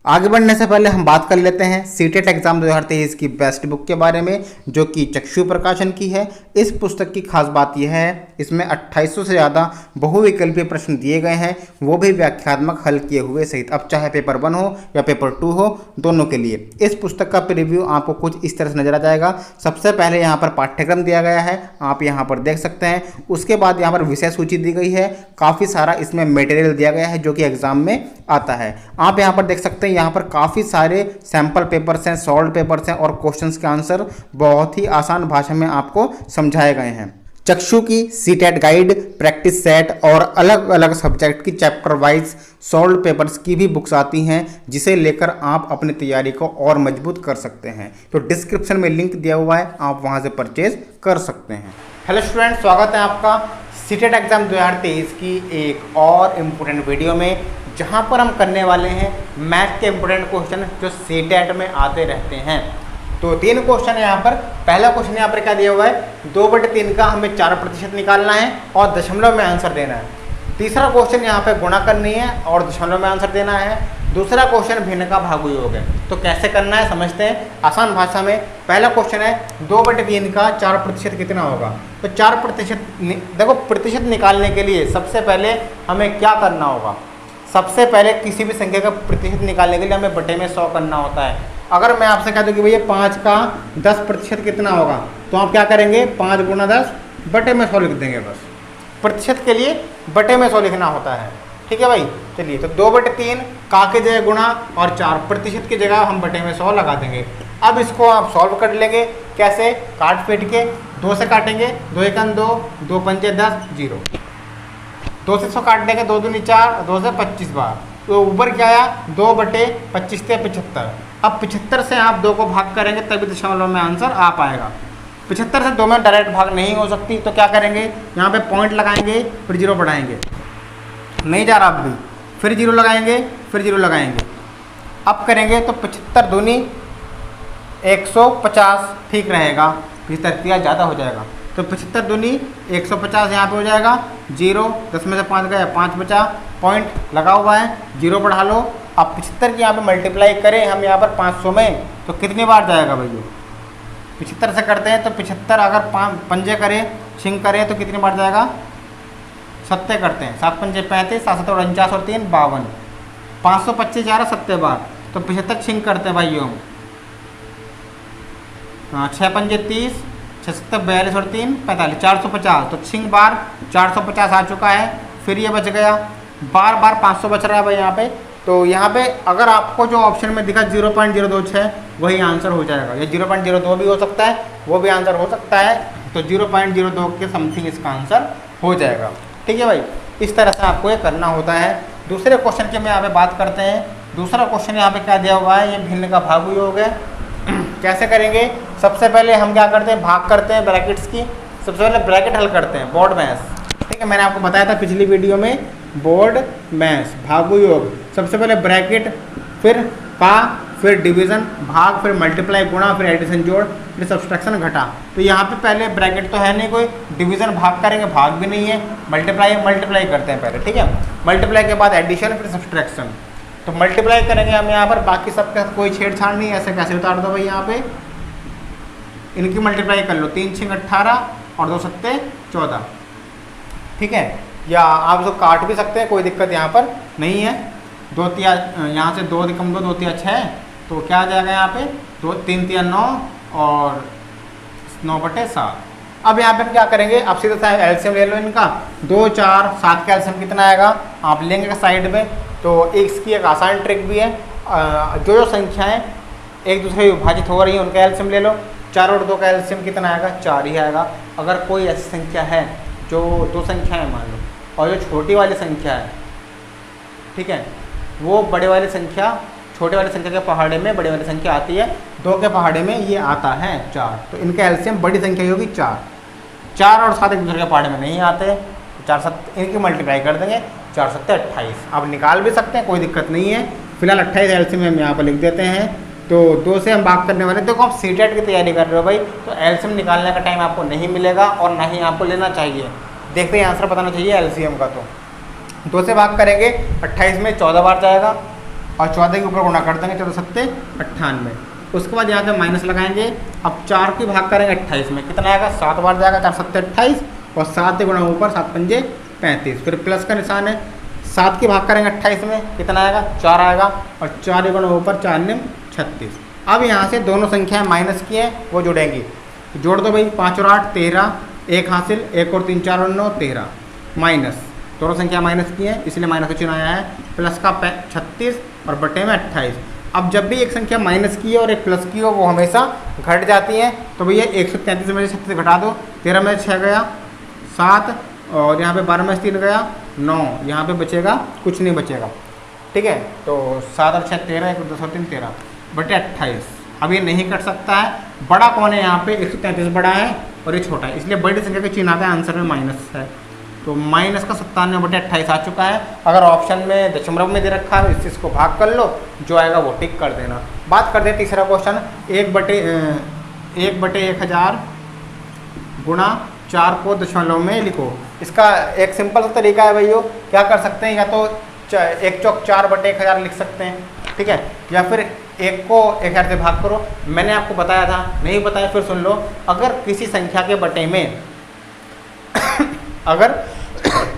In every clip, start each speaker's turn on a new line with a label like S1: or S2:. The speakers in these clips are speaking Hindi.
S1: आगे बढ़ने से पहले हम बात कर लेते हैं सीटेट एग्जाम 2023 की बेस्ट बुक के बारे में, जो कि चक्षु प्रकाशन की है। इस पुस्तक की खास बात यह है, इसमें 2800 से ज़्यादा बहुविकल्पीय प्रश्न दिए गए हैं, वो भी व्याख्यात्मक हल किए हुए सहित। अब चाहे पेपर 1 हो या पेपर 2 हो, दोनों के लिए इस पुस्तक का प्रीव्यू आपको कुछ इस तरह से नजर आ जाएगा। सबसे पहले यहाँ पर पाठ्यक्रम दिया गया है, आप यहाँ पर देख सकते हैं। उसके बाद यहाँ पर विषय सूची दी गई है, काफ़ी सारा इसमें मटेरियल दिया गया है जो कि एग्जाम में आता है। आप यहाँ पर देख सकते हैं, यहाँ पर काफ़ी सारे सैंपल पेपर्स हैं, सॉल्व पेपर्स हैं और क्वेश्चंस के आंसर बहुत ही आसान भाषा में आपको समझाए गए हैं। चक्षु की सीटेट गाइड, प्रैक्टिस सेट और अलग अलग सब्जेक्ट की चैप्टर वाइज सॉल्व पेपर्स की भी बुक्स आती हैं, जिसे लेकर आप अपनी तैयारी को और मजबूत कर सकते हैं। तो डिस्क्रिप्शन में लिंक दिया हुआ है, आप वहां से परचेज कर सकते हैं। हेलो स्टूडेंट, स्वागत है आपका सीटेट एग्जाम 2023 की एक और इम्पोर्टेंट वीडियो में, जहां पर हम करने वाले हैं मैथ के इम्पोर्टेंट क्वेश्चन जो सीटेट में आते रहते हैं। तो 3 क्वेश्चन है यहाँ पर। पहला क्वेश्चन यहाँ पर क्या दिया हुआ है, 2/3 का हमें 4% निकालना है और दशमलव में आंसर देना है। तीसरा क्वेश्चन यहाँ पे गुणा करनी है और दशमलव में आंसर देना है। दूसरा क्वेश्चन भिन्न का भागु योग है। तो कैसे करना है समझते हैं आसान भाषा में। पहला क्वेश्चन है 2/3 का 4% कितना होगा। तो 4% देखो, प्रतिशत निकालने के लिए सबसे पहले हमें क्या करना होगा। सबसे पहले किसी भी संख्या का प्रतिशत निकालने के लिए हमें बटे में 100 करना होता है। अगर मैं आपसे कह दूं कि भैया 5 का 10% कितना होगा, तो आप क्या करेंगे, 5 × 10 बटे में 100 लिख देंगे। बस प्रतिशत के लिए बटे में 100 लिखना होता है। ठीक है भाई, चलिए। तो 2/3 का की जगह गुणा और 4% की जगह हम बटे में 100 लगा देंगे। अब इसको आप सॉल्व कर लेंगे। कैसे, काट पीट के 2 से काटेंगे, 2 × 1 2, 2 × 5 10, 0। 2 से 100 काट देंगे, 2 × 2 = 4, 2 से 25 बार। तो ऊपर क्या आया, 2/25 से 75। अब 75 से आप 2 को भाग करेंगे तभी दशमलव में आंसर आ पाएगा। 75 से 2 में डायरेक्ट भाग नहीं हो सकती, तो क्या करेंगे, यहाँ पे पॉइंट लगाएंगे, फिर 0 बढ़ाएंगे, नहीं जा रहा अब भी, फिर 0 लगाएंगे, फिर 0 लगाएंगे। अब करेंगे तो 75 दूनी 150 ठीक रहेगा, फिर तरतिया ज़्यादा हो जाएगा। तो 75 दूनी 150 यहाँ पे हो जाएगा, 0, 10 में से 5 गया, 5 बचा, पॉइंट लगा हुआ है, 0 बढ़ा लो। अब 75 की यहाँ पे मल्टीप्लाई करें हम यहाँ पर 500 में, तो कितनी बार जाएगा भैया, 75 से करते हैं तो 75 अगर 5 करें, छिंग करें तो कितनी बार जाएगा, 7 करते हैं, 7 × 5 = 35, 7 × 7 = 49 और 3 = 52, 525 जा रहा 7 बार। तो 75 छिंग करते हैं भाइयों हम, 6 × 5 = 30, 6 × 7 = 42 और 3 = 45, 450। तो छिंग बार 450 आ चुका है। फिर ये बच गया, बार 500 बच रहा है भाई यहाँ पे। तो यहाँ पे अगर आपको जो ऑप्शन में दिखा 0.026 वही आंसर हो जाएगा, या 0.02 भी हो सकता है, वो भी आंसर हो सकता है। तो 0.02 के समथिंग इसका आंसर हो जाएगा। ठीक है भाई, इस तरह से आपको ये करना होता है। दूसरे क्वेश्चन की हम यहाँ पे बात करते हैं। दूसरा क्वेश्चन यहाँ पे क्या दिया हुआ है, ये भिन्न का भागु योग है। कैसे करेंगे, सबसे पहले हम क्या करते हैं, भाग करते हैं ब्रैकेट्स की। सबसे पहले ब्रैकेट हल करते हैं, बोर्ड मैथ्स। ठीक है, मैंने आपको बताया था पिछली वीडियो में, बोर्ड मैथ्स भागु योग। सबसे पहले ब्रैकेट, फिर का, फिर डिवीजन भाग, फिर मल्टीप्लाई गुणा, फिर एडिशन जोड़, फिर सब्सट्रैक्शन घटा। तो यहाँ पे पहले ब्रैकेट तो है नहीं कोई, डिवीजन भाग करेंगे, भाग भी नहीं है, मल्टीप्लाई करते हैं पहले। ठीक है, मल्टीप्लाई के बाद एडिशन, फिर सब्सट्रैक्शन। तो मल्टीप्लाई करेंगे हम यहाँ पर, बाकी सबके साथ कोई छेड़छाड़ नहीं है। ऐसे कैसे उतार दो भाई, यहाँ पे इनकी मल्टीप्लाई कर लो, 3 × 6 = 18 और 2 × 7 = 14। ठीक है, या आप जो काट भी सकते हैं, कोई दिक्कत यहाँ पर नहीं है। 2 × 3 यहाँ से 2 कम 2, 2 × 3 = 6, तो क्या आ जाएगा यहाँ पे, 2 × 3 = 9 और 9/7। अब यहाँ पे क्या करेंगे, आप सीधा सा एलसीएम ले लो इनका। 2, 4, 7 का एलसीएम कितना आएगा, आप लेंगे साइड में। तो इसकी एक आसान ट्रिक भी है, जो संख्याएँ एक दूसरे विभाजित हो रही हैं उनका एलसीएम ले लो। 4 और 2 का एलसीएम कितना आएगा, 4 ही आएगा। अगर कोई ऐसी संख्या है जो 2 संख्याएँ मान लो, और जो छोटी वाली संख्या है, ठीक है, वो बड़े वाली संख्या, छोटे वाली संख्या के पहाड़े में बड़ी वाली संख्या आती है, 2 के पहाड़े में ये आता है 4। तो इनका एलसीएम बड़ी संख्या होगी 4। 4 और 7 एक दूसरे के पहाड़े में नहीं आते, 4 7 इनकी मल्टीप्लाई कर देंगे, 4 7 = 28। अब निकाल भी सकते हैं, कोई दिक्कत नहीं है। फिलहाल 28 एलसीएम हम यहाँ पर लिख देते हैं। तो 2 से हम भाग करने वाले। देखो, आप सीटेट की तैयारी कर रहे हो भाई, तो एलसीएम निकालने का टाइम आपको नहीं मिलेगा और ना ही आपको लेना चाहिए। देखते हैं आंसर बताना चाहिए एलसीएम का। तो 2 से भाग करेंगे, 28 में 14 बार जाएगा, और 14 के ऊपर गुणा कर देंगे, 14 सत्ते 98। उसके बाद यहाँ से माइनस लगाएंगे। अब 4 की भाग करेंगे 28 में, कितना आएगा 7 बार जाएगा, 4 सत्ते 28 और 7 गुणा ऊपर 7 पंजे 35। फिर प्लस का निशान है, 7 की भाग करेंगे 28 में, कितना आएगा 4 आएगा और 4 गुणा ऊपर 4 निम 36। अब यहाँ से दोनों संख्याएं माइनस की हैं वो जुड़ेंगी, जोड़ दो भाई, 5 और 8 13, 1 हासिल, 1 और 3 4 और 9 13, माइनस दोनों संख्या माइनस की है इसलिए माइनस का चिन्ह आया है, प्लस का 36 और बटे में 28। अब जब भी एक संख्या माइनस की है और एक प्लस की हो वो हमेशा घट जाती है, तो भैया 133 में से 36 घटा दो, 13 में 6 गया 7 और यहाँ पे 12 में 3 गया 9, यहाँ पे बचेगा कुछ नहीं बचेगा, ठीक है। तो 7 और 6 13, 1 2 3 13 बटे 28। अब ये नहीं कट सकता है, बड़ा कौन है यहाँ पे 133 बड़ा है और ये छोटा है, इसलिए बड़ी संख्या का चिन्ह आता है, आंसर में माइनस है। तो माइनस का 97 बटे 28 आ चुका है। अगर ऑप्शन में दशमलव में दे रखा है इस चीज़ को भाग कर लो, जो आएगा वो टिक कर देना। बात करते हैं तीसरा क्वेश्चन, 1 बटे 1000 गुणा 4 को दशमलव में लिखो। इसका एक सिंपल सा तरीका है भैया, क्या कर सकते हैं, या तो 1 चौक 4 बटे 1000 लिख सकते हैं, ठीक है, या फिर 1 को 1000 से भाग करो। मैंने आपको बताया था, नहीं बताया फिर सुन लो। अगर किसी संख्या के बटे में अगर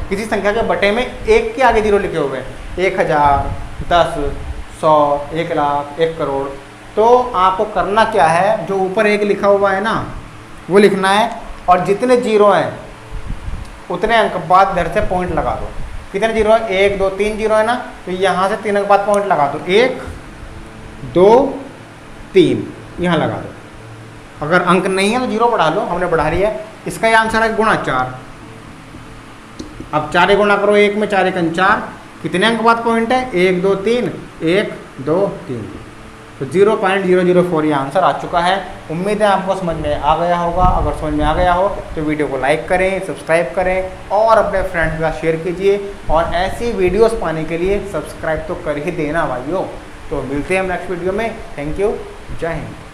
S1: किसी संख्या के बटे में 1 के आगे 0 लिखे हुए हैं, 1000, 10, 100, 1 लाख, 1 करोड़, तो आपको करना क्या है, जो ऊपर 1 लिखा हुआ है ना वो लिखना है और जितने 0 हैं उतने अंक बाद इधर से पॉइंट लगा दो। कितने 0 है, 1 2 3 0 है ना, तो यहाँ से 3 अंक बाद पॉइंट लगा दो, 1 2 3 यहाँ लगा दो। अगर अंक नहीं है तो 0 बढ़ा लो, हमने बढ़ा लिया। इसका ये आंसर है गुणा 4। अब 4 गुणा करो 1 में, 4 1 4, कितने अंक बाद पॉइंट है, 1 2 3, 1 2 3, तो 0.004 ये आंसर आ चुका है। उम्मीद है आपको समझ में आ गया होगा। अगर समझ में आ गया हो तो वीडियो को लाइक करें, सब्सक्राइब करें और अपने फ्रेंड्स के साथ शेयर कीजिए। और ऐसी वीडियोस पाने के लिए सब्सक्राइब तो कर ही देना भाइयों। तो मिलते हैं हम नेक्स्ट वीडियो में। थैंक यू, जय हिंद।